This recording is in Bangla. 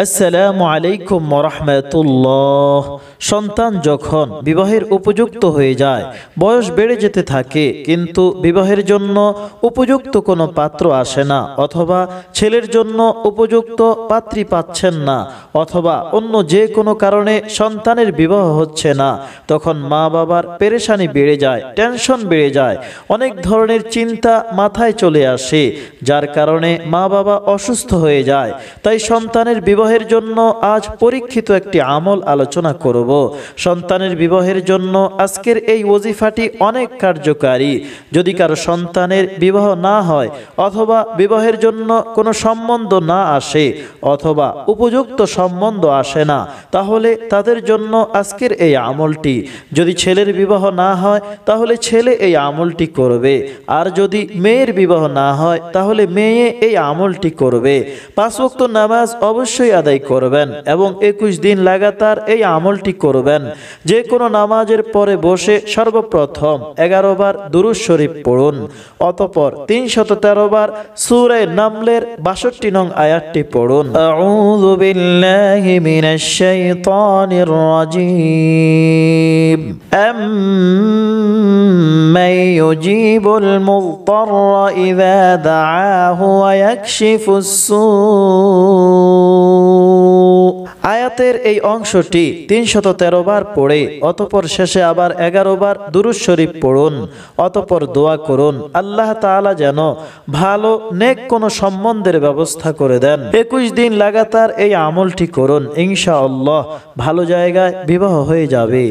আসসালামু আলাইকুম ওয়া রাহমাতুল্লাহ। সন্তান যখন বিবাহের উপযুক্ত হয়ে যায়, বয়স বেড়ে যেতে থাকে, কিন্তু বিবাহের জন্য উপযুক্ত কোনো পাত্র আসে না, অথবা ছেলের জন্য উপযুক্ত পাত্রী পাচ্ছেন না, অথবা অন্য যে কোনো কারণে সন্তানের বিবাহ হচ্ছে না, তখন মা বাবার পেরেশানি বেড়ে যায়, টেনশন বেড়ে যায়, অনেক ধরনের চিন্তা মাথায় চলে আসে, যার কারণে মা বাবা অসুস্থ হয়ে যায়। তাই সন্তানের বিবাহের জন্য আজ পরীক্ষিত একটি আমল আলোচনা করব। সন্তানের বিবাহের জন্য আজকের এই ওজিফাটি অনেক কার্যকারী। যদি কারো সন্তানের বিবাহ না হয়, অথবা বিবাহের জন্য কোনো সম্বন্ধ না আসে, অথবা উপযুক্ত সম্বন্ধ আসে না, তাহলে তাদের জন্য আজকের এই আমলটি। যদি ছেলের বিবাহ না হয়, তাহলে ছেলে এই আমলটি করবে, আর যদি মেয়ের বিবাহ না হয়, তাহলে মেয়ে এই আমলটি করবে। 5 ওয়াক্ত নামাজ অবশ্যই আদায় করবেন এবং 21 দিন লাগাতার এই আমলটি করবেন। যে কোনো নামাজের পরে বসে সর্বপ্রথম 11 বার দুরূদ শরীফ পড়ুন, অতঃপর 313 বার সূরা নামলের 62 নং আয়াতটি পড়ুন। আউযু বিল্লাহি মিনাশ শাইতানির রাজীম। আম্মান ইউজিবুল মুযতাররা ইযা দাআহু ওয়া ইয়াকশিফুস সূ। আয়াতের এই অংশটি 313 বার পড়ে অতঃপর শেষে আবার 11 বার দুরূদ শরীফ পড়ুন, অতঃপর দোয়া করুন আল্লাহ তাআলা যেন ভালো নেক কোনো সম্বন্ধের ব্যবস্থা করে দেন। 21 দিন লাগাতার এই আমলটি করুন, ইনশাআল্লাহ ভালো জায়গায় বিবাহ হয়ে যাবে।